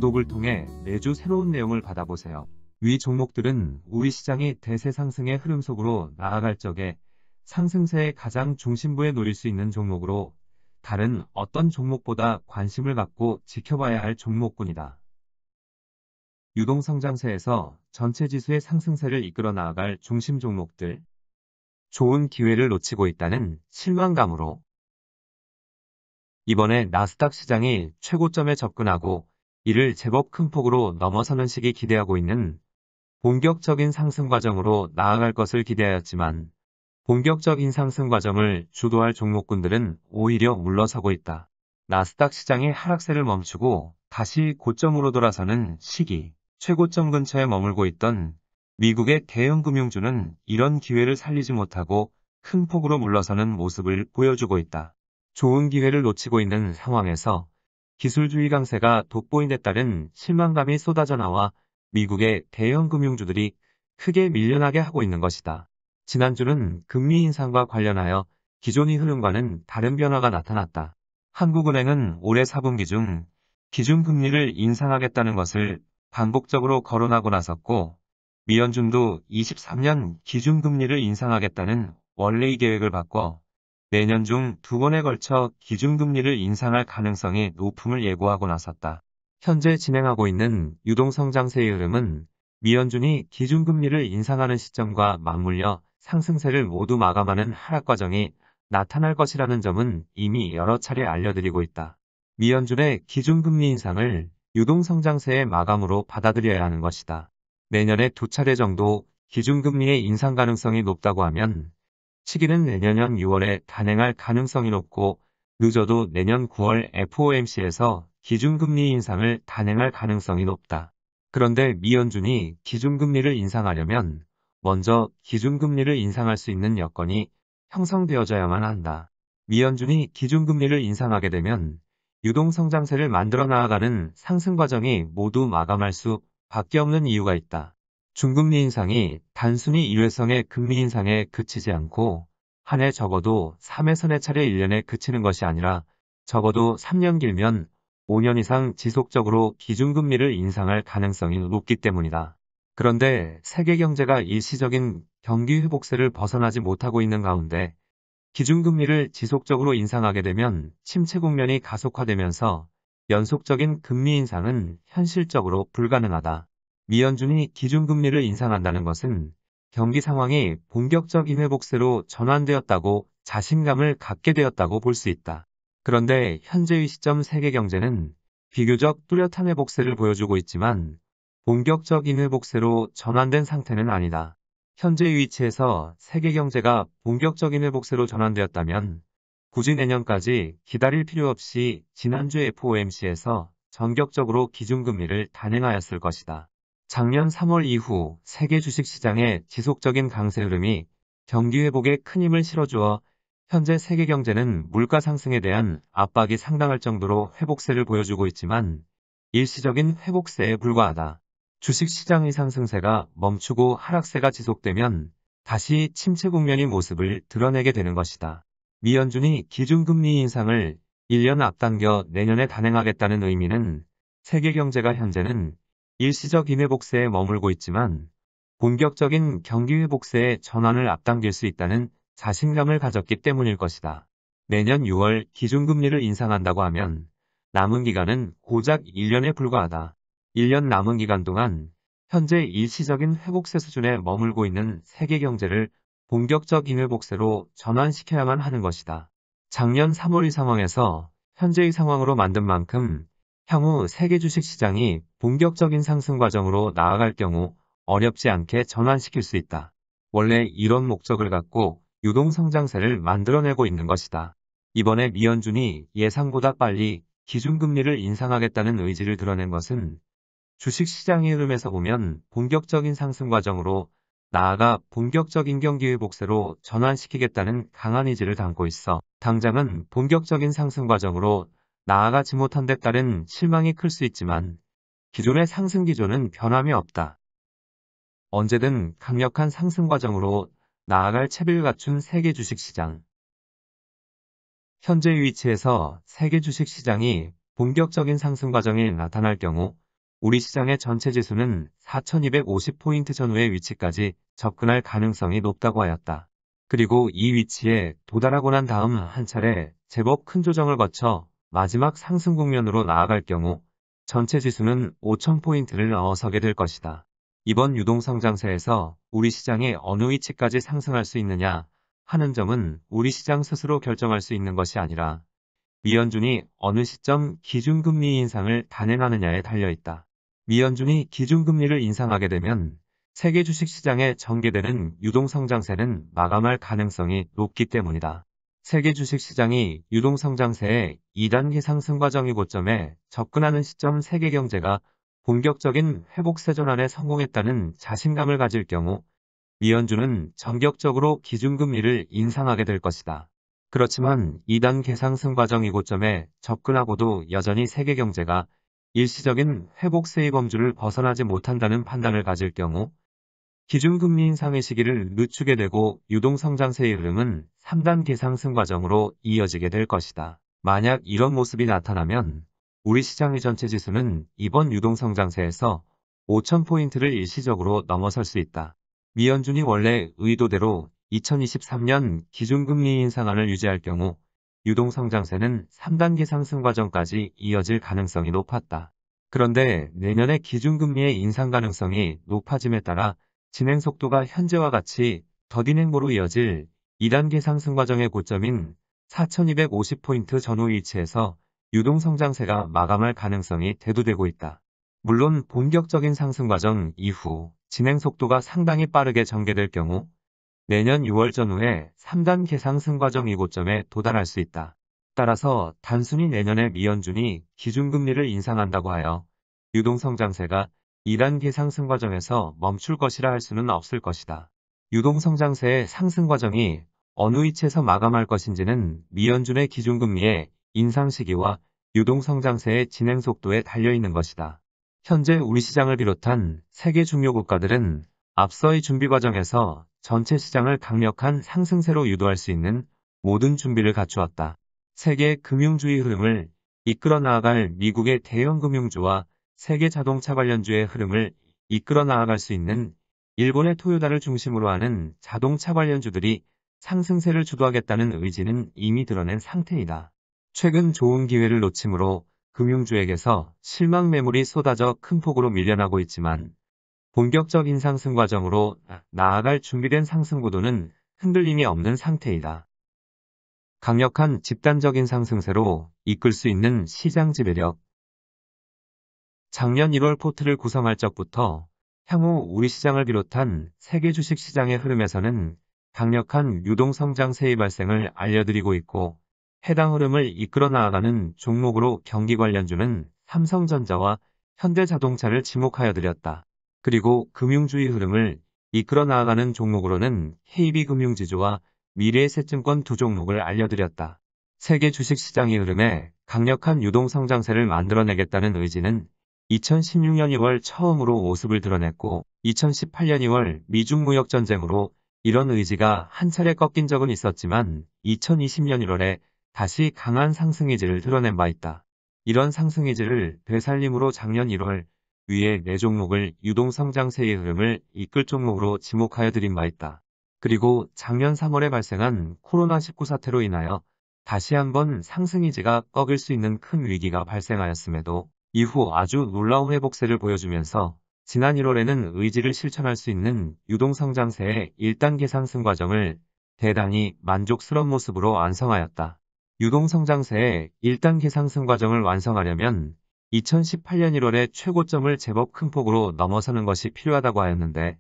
구독을 통해 매주 새로운 내용을 받아보세요. 위 종목들은 우리 시장이 대세 상승의 흐름 속으로 나아갈 적에 상승세의 가장 중심부에 놓일 수 있는 종목으로 다른 어떤 종목보다 관심을 갖고 지켜봐야 할 종목군이다. 유동성장세에서 전체 지수의 상승세를 이끌어 나아갈 중심 종목들. 좋은 기회를 놓치고 있다는 실망감으로 이번에 나스닥 시장이 최고점에 접근하고 이를 제법 큰 폭으로 넘어서는 시기 기대하고 있는 본격적인 상승 과정으로 나아갈 것을 기대하였지만 본격적인 상승 과정을 주도할 종목군들은 오히려 물러서고 있다. 나스닥 시장의 하락세를 멈추고 다시 고점으로 돌아서는 시기, 최고점 근처에 머물고 있던 미국의 대형 금융주는 이런 기회를 살리지 못하고 큰 폭으로 물러서는 모습을 보여주고 있다. 좋은 기회를 놓치고 있는 상황에서 기술주의 강세가 돋보인데 따른 실망감이 쏟아져 나와 미국의 대형 금융주들이 크게 밀려나게 하고 있는 것이다. 지난주는 금리 인상과 관련하여 기존의 흐름과는 다른 변화가 나타났다. 한국은행은 올해 4분기 중 기준금리를 인상하겠다는 것을 반복적으로 거론하고 나섰고 미연준도 23년 기준금리를 인상하겠다는 원래의 계획을 바꿔 내년 중 2번에 걸쳐 기준금리를 인상할 가능성이 높음을 예고하고 나섰다. 현재 진행하고 있는 유동성장세의 흐름은 미연준이 기준금리를 인상하는 시점과 맞물려 상승세를 모두 마감하는 하락 과정이 나타날 것이라는 점은 이미 여러 차례 알려드리고 있다. 미연준의 기준금리 인상을 유동성장세의 마감으로 받아들여야 하는 것이다. 내년에 2차례 정도 기준금리의 인상 가능성이 높다고 하면 시기는 내년 6월에 단행할 가능성이 높고 늦어도 내년 9월 FOMC에서 기준금리 인상을 단행할 가능성이 높다. 그런데 미연준이 기준금리를 인상하려면 먼저 기준금리를 인상할 수 있는 여건이 형성되어져야만 한다. 미연준이 기준금리를 인상하게 되면 유동성장세를 만들어 나아가는 상승 과정이 모두 마감할 수밖에 없는 이유가 있다. 중금리 인상이 단순히 일회성의 금리 인상에 그치지 않고 한 해 적어도 3에서 4차례 1년에 그치는 것이 아니라 적어도 3년 길면 5년 이상 지속적으로 기준금리를 인상할 가능성이 높기 때문이다. 그런데 세계 경제가 일시적인 경기 회복세를 벗어나지 못하고 있는 가운데 기준금리를 지속적으로 인상하게 되면 침체 국면이 가속화되면서 연속적인 금리 인상은 현실적으로 불가능하다. 미연준이 기준금리를 인상한다는 것은 경기 상황이 본격적인 회복세로 전환되었다고 자신감을 갖게 되었다고 볼 수 있다. 그런데 현재의 시점 세계 경제는 비교적 뚜렷한 회복세를 보여주고 있지만 본격적인 회복세로 전환된 상태는 아니다. 현재의 위치에서 세계 경제가 본격적인 회복세로 전환되었다면 굳이 내년까지 기다릴 필요 없이 지난주 FOMC에서 전격적으로 기준금리를 단행하였을 것이다. 작년 3월 이후 세계 주식시장의 지속적인 강세 흐름이 경기 회복에 큰 힘을 실어주어 현재 세계 경제는 물가 상승에 대한 압박이 상당할 정도로 회복세를 보여주고 있지만 일시적인 회복세에 불과하다. 주식시장의 상승세가 멈추고 하락세가 지속되면 다시 침체 국면의 모습을 드러내게 되는 것이다. 미연준이 기준금리 인상을 1년 앞당겨 내년에 단행하겠다는 의미는 세계 경제가 현재는 일시적인 회복세에 머물고 있지만 본격적인 경기 회복세의 전환을 앞당길 수 있다는 자신감을 가졌기 때문일 것이다. 내년 6월 기준금리를 인상한다고 하면 남은 기간은 고작 1년에 불과하다. 1년 남은 기간 동안 현재 일시적인 회복세 수준에 머물고 있는 세계 경제를 본격적인 회복세로 전환시켜야만 하는 것이다. 작년 3월의 상황에서 현재의 상황으로 만든 만큼 향후 세계 주식시장이 본격적인 상승 과정으로 나아갈 경우 어렵지 않게 전환시킬 수 있다. 원래 이런 목적을 갖고 유동성장세를 만들어내고 있는 것이다. 이번에 미연준이 예상보다 빨리 기준금리를 인상하겠다는 의지를 드러낸 것은 주식시장의 흐름에서 보면 본격적인 상승 과정으로 나아가 본격적인 경기 회복세로 전환시키겠다는 강한 의지를 담고 있어 당장은 본격적인 상승 과정으로 나아가지 못한 데 따른 실망이 클 수 있지만 기존의 상승 기조는 변함이 없다. 언제든 강력한 상승 과정으로 나아갈 채비를 갖춘 세계 주식시장. 현재의 위치에서 세계 주식시장이 본격적인 상승 과정이 나타날 경우 우리 시장의 전체 지수는 4250포인트 전후의 위치까지 접근할 가능성이 높다고 하였다. 그리고 이 위치에 도달하고 난 다음 한 차례 제법 큰 조정을 거쳐 마지막 상승 국면으로 나아갈 경우 전체 지수는 5000포인트를 넘어서게 될 것이다. 이번 유동성장세에서 우리 시장이 어느 위치까지 상승할 수 있느냐 하는 점은 우리 시장 스스로 결정할 수 있는 것이 아니라 미 연준이 어느 시점 기준금리 인상을 단행하느냐에 달려있다. 미 연준이 기준금리를 인상하게 되면 세계 주식시장에 전개되는 유동성장세는 마감할 가능성이 높기 때문이다. 세계 주식시장이 유동성장세의 2단계 상승 과정의 고점에 접근하는 시점 세계 경제가 본격적인 회복세 전환에 성공했다는 자신감을 가질 경우 미 연준은 전격적으로 기준금리를 인상하게 될 것이다. 그렇지만 2단계 상승 과정의 고점에 접근하고도 여전히 세계 경제가 일시적인 회복세의 범주를 벗어나지 못한다는 판단을 가질 경우 기준금리 인상의 시기를 늦추게 되고 유동성장세의 흐름은 3단계 상승 과정으로 이어지게 될 것이다. 만약 이런 모습이 나타나면 우리 시장의 전체 지수는 이번 유동성장세에서 5000포인트를 일시적으로 넘어설 수 있다. 미 연준이 원래 의도대로 2023년 기준금리 인상안을 유지할 경우 유동성장세는 3단계 상승 과정까지 이어질 가능성이 높았다. 그런데 내년에 기준금리의 인상 가능성이 높아짐에 따라 진행 속도가 현재와 같이 더딘 행보로 이어질 2단계 상승 과정의 고점인 4250포인트 전후 위치에서 유동성장세가 마감할 가능성이 대두되고 있다. 물론 본격적인 상승 과정 이후 진행 속도가 상당히 빠르게 전개될 경우 내년 6월 전후에 3단계 상승 과정 이 고점에 도달할 수 있다. 따라서 단순히 내년에 미 연준이 기준금리를 인상한다고 하여 유동성장세가 2단계 상승 과정에서 멈출 것이라 할 수는 없을 것이다. 유동성장세의 상승 과정이 어느 위치에서 마감할 것인지는 미 연준의 기준금리의 인상 시기와 유동성장세의 진행 속도에 달려있는 것이다. 현재 우리 시장을 비롯한 세계 중요 국가들은 앞서의 준비 과정에서 전체 시장을 강력한 상승세로 유도할 수 있는 모든 준비를 갖추었다. 세계 금융주의 흐름을 이끌어 나아갈 미국의 대형 금융주와 세계 자동차 관련주의 흐름을 이끌어 나아갈 수 있는 일본의 토요타를 중심으로 하는 자동차 관련주들이 상승세를 주도하겠다는 의지는 이미 드러낸 상태이다. 최근 좋은 기회를 놓침으로 금융주에게서 실망 매물이 쏟아져 큰 폭으로 밀려나고 있지만 본격적인 상승 과정으로 나아갈 준비된 상승 구도는 흔들림이 없는 상태이다. 강력한 집단적인 상승세로 이끌 수 있는 시장 지배력. 작년 1월 포트를 구성할 적부터 향후 우리 시장을 비롯한 세계 주식 시장의 흐름에서는 강력한 유동성장세의 발생을 알려드리고 있고 해당 흐름을 이끌어 나아가는 종목으로 경기 관련주는 삼성전자와 현대자동차를 지목하여 드렸다. 그리고 금융주의 흐름을 이끌어 나아가는 종목으로는 KB금융지주와 미래에셋증권 두 종목을 알려드렸다. 세계 주식시장의 흐름에 강력한 유동성장세를 만들어내겠다는 의지는 2016년 2월 처음으로 모습을 드러냈고 2018년 2월 미중 무역전쟁으로 이런 의지가 한 차례 꺾인 적은 있었지만 2020년 1월에 다시 강한 상승 의지를 드러낸 바 있다. 이런 상승 의지를 되살림으로 작년 1월 위에 4종목을 유동성장세의 흐름을 이끌 종목으로 지목하여 드린 바 있다. 그리고 작년 3월에 발생한 코로나19 사태로 인하여 다시 한번 상승 의지가 꺾일 수 있는 큰 위기가 발생하였음에도 이후 아주 놀라운 회복세를 보여주면서 지난 1월에는 의지를 실천할 수 있는 유동성장세의 1단계 상승 과정을 대단히 만족스러운 모습으로 완성하였다. 유동성장세의 1단계 상승 과정을 완성하려면 2018년 1월에 최고점을 제법 큰 폭으로 넘어서는 것이 필요하다고 하였는데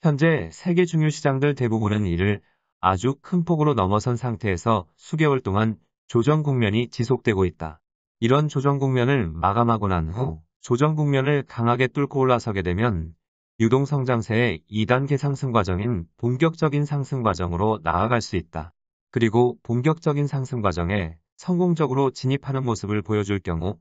현재 세계 중요 시장들 대부분은 이를 아주 큰 폭으로 넘어선 상태에서 수개월 동안 조정 국면이 지속되고 있다. 이런 조정 국면을 마감하고 난 후 조정 국면을 강하게 뚫고 올라서게 되면 유동성장세의 2단계 상승 과정인 본격적인 상승 과정으로 나아갈 수 있다. 그리고 본격적인 상승 과정에 성공적으로 진입하는 모습을 보여줄 경우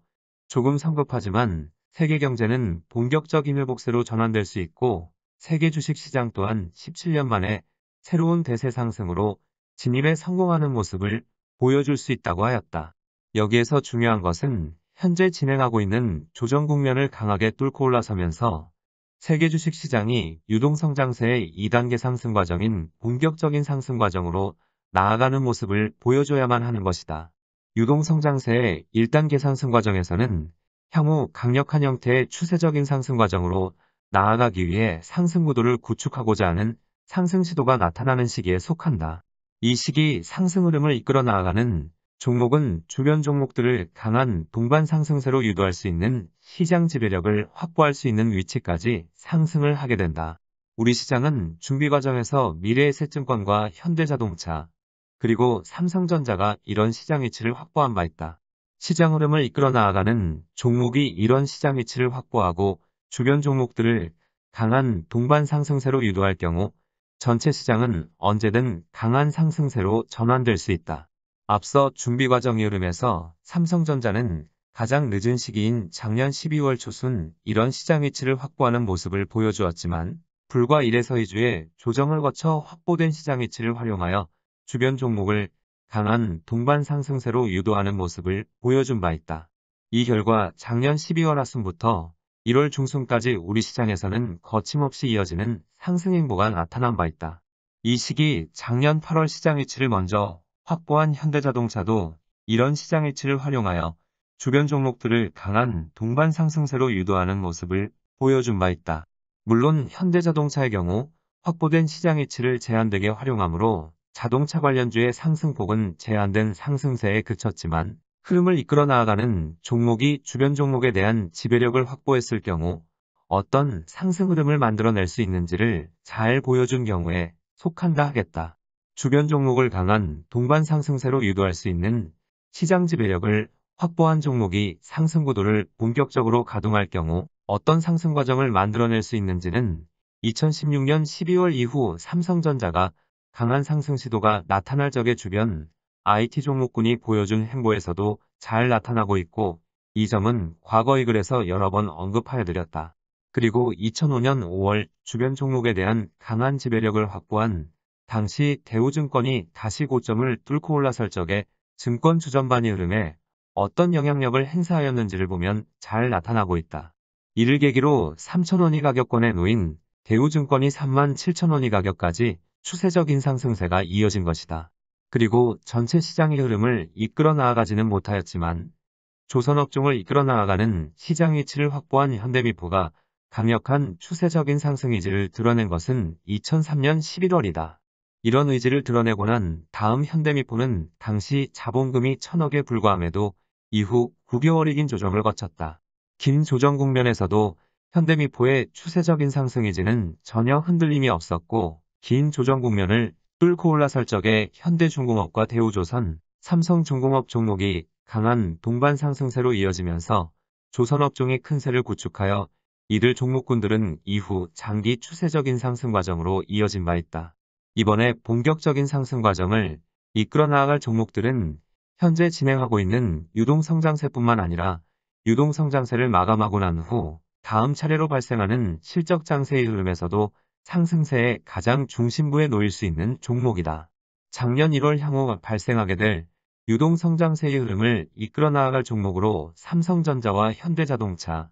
조금 성급하지만 세계 경제는 본격적인 회복세로 전환될 수 있고 세계 주식시장 또한 17년 만에 새로운 대세 상승으로 진입에 성공하는 모습을 보여줄 수 있다고 하였다. 여기에서 중요한 것은 현재 진행하고 있는 조정 국면을 강하게 뚫고 올라서면서 세계 주식 시장이 유동성장세의 2단계 상승 과정인 본격적인 상승 과정으로 나아가는 모습을 보여줘야만 하는 것이다. 유동성장세의 1단계 상승 과정에서는 향후 강력한 형태의 추세적인 상승 과정으로 나아가기 위해 상승 구도를 구축하고자 하는 상승 시도가 나타나는 시기에 속한다. 이 시기 상승 흐름을 이끌어 나아가는 종목은 주변 종목들을 강한 동반 상승세로 유도할 수 있는 시장 지배력을 확보할 수 있는 위치까지 상승을 하게 된다. 우리 시장은 준비 과정에서 미래에셋증권과 현대자동차, 그리고 삼성전자가 이런 시장 위치를 확보한 바 있다. 시장 흐름을 이끌어 나아가는 종목이 이런 시장 위치를 확보하고 주변 종목들을 강한 동반 상승세로 유도할 경우 전체 시장은 언제든 강한 상승세로 전환될 수 있다. 앞서 준비 과정의 흐름에서 삼성전자는 가장 늦은 시기인 작년 12월 초순 이런 시장 위치를 확보하는 모습을 보여주었지만 불과 1에서 2주의 조정을 거쳐 확보된 시장 위치를 활용하여 주변 종목을 강한 동반 상승세로 유도하는 모습을 보여준 바 있다. 이 결과 작년 12월 하순부터 1월 중순까지 우리 시장에서는 거침없이 이어지는 상승 행보가 나타난 바 있다. 이 시기 작년 8월 시장 위치를 먼저 확보한 현대자동차도 이런 시장 위치를 활용하여 주변 종목들을 강한 동반 상승세로 유도하는 모습을 보여준 바 있다. 물론 현대자동차의 경우 확보된 시장 위치를 제한되게 활용하므로 자동차 관련주의 상승폭은 제한된 상승세에 그쳤지만 흐름을 이끌어 나아가는 종목이 주변 종목에 대한 지배력을 확보했을 경우 어떤 상승 흐름을 만들어낼 수 있는지를 잘 보여준 경우에 속한다 하겠다. 주변 종목을 강한 동반 상승세로 유도할 수 있는 시장 지배력을 확보한 종목이 상승 구도를 본격적으로 가동할 경우 어떤 상승 과정을 만들어낼 수 있는지는 2016년 12월 이후 삼성전자가 강한 상승 시도가 나타날 적의 주변 IT 종목군이 보여준 행보에서도 잘 나타나고 있고 이 점은 과거의 글에서 여러 번 언급하여 드렸다. 그리고 2005년 5월 주변 종목에 대한 강한 지배력을 확보한 당시 대우증권이 다시 고점을 뚫고 올라설 적에 증권 주전반이 흐름에 어떤 영향력을 행사하였는지를 보면 잘 나타나고 있다. 이를 계기로 3,000원이 가격권에 놓인 대우증권이 37,000원이 가격까지 추세적인 상승세가 이어진 것이다. 그리고 전체 시장의 흐름을 이끌어 나아가지는 못하였지만 조선업종을 이끌어 나아가는 시장 위치를 확보한 현대미포가 강력한 추세적인 상승 의지를 드러낸 것은 2003년 11월이다. 이런 의지를 드러내고 난 다음 현대미포는 당시 자본금이 1,000억에 불과함에도 이후 9개월이 긴 조정을 거쳤다. 긴 조정 국면에서도 현대미포의 추세적인 상승 의지는 전혀 흔들림이 없었고 긴 조정 국면을 뚫고 올라설 적에 현대중공업과 대우조선, 삼성중공업 종목이 강한 동반 상승세로 이어지면서 조선업종이 큰 세를 구축하여 이들 종목군들은 이후 장기 추세적인 상승 과정으로 이어진 바 있다. 이번에 본격적인 상승 과정을 이끌어 나아갈 종목들은 현재 진행하고 있는 유동성장세뿐만 아니라 유동성장세를 마감하고 난 후 다음 차례로 발생하는 실적 장세의 흐름에서도 상승세의 가장 중심부에 놓일 수 있는 종목이다. 작년 1월 향후 발생하게 될 유동성장세의 흐름을 이끌어 나아갈 종목으로 삼성전자와 현대자동차,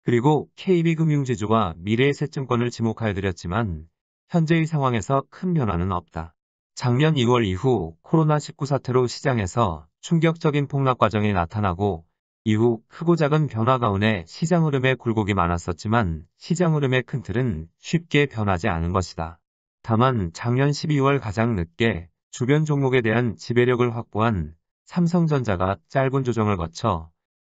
그리고 KB금융지주와 미래에셋증권을 지목하여 드렸지만 현재의 상황에서 큰 변화는 없다. 작년 2월 이후 코로나19 사태로 시장에서 충격적인 폭락 과정이 나타나고 이후 크고 작은 변화 가운데 시장 흐름에 굴곡이 많았었지만 시장 흐름의 큰 틀은 쉽게 변하지 않은 것이다. 다만 작년 12월 가장 늦게 주변 종목에 대한 지배력을 확보한 삼성전자가 짧은 조정을 거쳐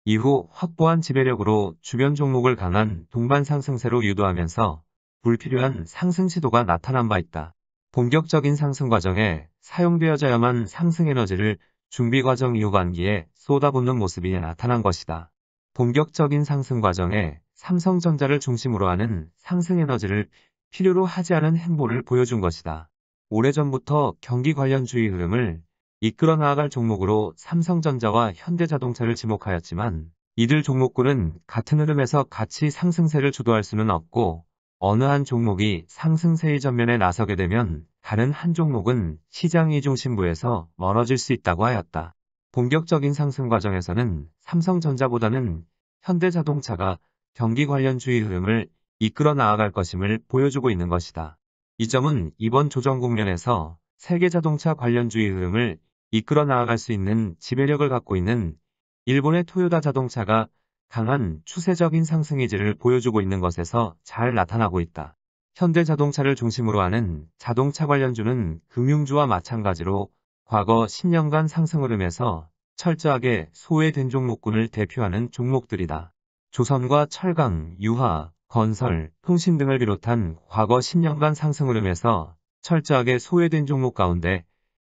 이후 확보한 지배력으로 주변 종목을 강한 동반 상승세로 유도하면서 불필요한 상승 시도가 나타난 바 있다. 본격적인 상승 과정에 사용되어져야만 상승 에너지를 준비 과정 이후 반기에 쏟아붓는 모습이 나타난 것이다. 본격적인 상승 과정에 삼성전자를 중심으로 하는 상승 에너지를 필요로 하지 않은 행보를 보여준 것이다. 오래전부터 경기 관련주의 흐름을 이끌어 나아갈 종목으로 삼성전자와 현대자동차를 지목하였지만 이들 종목군은 같은 흐름에서 같이 상승세를 주도할 수는 없고 어느 한 종목이 상승세의 전면에 나서게 되면 다른 한 종목은 시장 이중심부에서 멀어질 수 있다고 하였다. 본격적인 상승 과정에서는 삼성전자보다는 현대자동차가 경기 관련주의 흐름을 이끌어 나아갈 것임을 보여주고 있는 것이다. 이 점은 이번 조정 국면에서 세계 자동차 관련주의 흐름을 이끌어 나아갈 수 있는 지배력을 갖고 있는 일본의 토요타 자동차가 강한 추세적인 상승 의지를 보여주고 있는 것에서 잘 나타나고 있다. 현대자동차를 중심으로 하는 자동차 관련주는 금융주와 마찬가지로 과거 10년간 상승 흐름에서 철저하게 소외된 종목군을 대표하는 종목들이다. 조선과 철강, 유화, 건설, 통신 등을 비롯한 과거 10년간 상승 흐름에서 철저하게 소외된 종목 가운데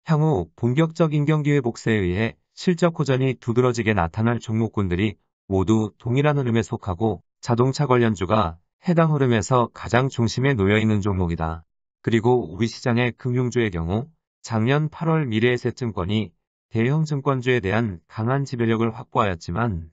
향후 본격적인 경기 회복세에 의해 실적 호전이 두드러지게 나타날 종목군들이 모두 동일한 흐름에 속하고 자동차 관련주가 해당 흐름에서 가장 중심에 놓여 있는 종목이다. 그리고 우리 시장의 금융주의 경우 작년 8월 미래에셋증권이 대형 증권주에 대한 강한 지배력을 확보하였지만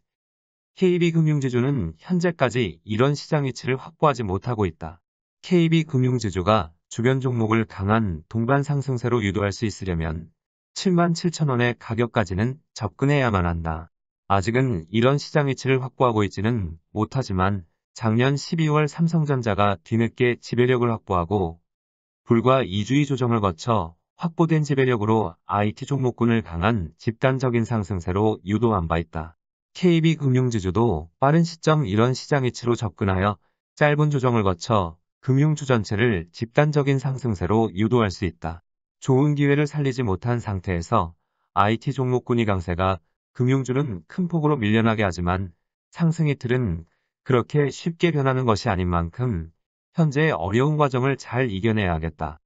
KB금융지주는 현재까지 이런 시장 위치를 확보하지 못하고 있다. KB금융지주가 주변 종목을 강한 동반 상승세로 유도할 수 있으려면 77,000원의 가격까지는 접근해야만 한다. 아직은 이런 시장 위치를 확보하고 있지는 못하지만 작년 12월 삼성전자가 뒤늦게 지배력을 확보하고 불과 2주의 조정을 거쳐 확보된 지배력으로 IT 종목군을 강한 집단적인 상승세로 유도한 바 있다. KB금융지주도 빠른 시점 이런 시장 위치로 접근하여 짧은 조정을 거쳐 금융주 전체를 집단적인 상승세로 유도할 수 있다. 좋은 기회를 살리지 못한 상태에서 IT 종목군이 강세가 금융주는 큰 폭으로 밀려나게 하지만 상승의 틀은 그렇게 쉽게 변하는 것이 아닌 만큼 현재의 어려운 과정을 잘 이겨내야겠다.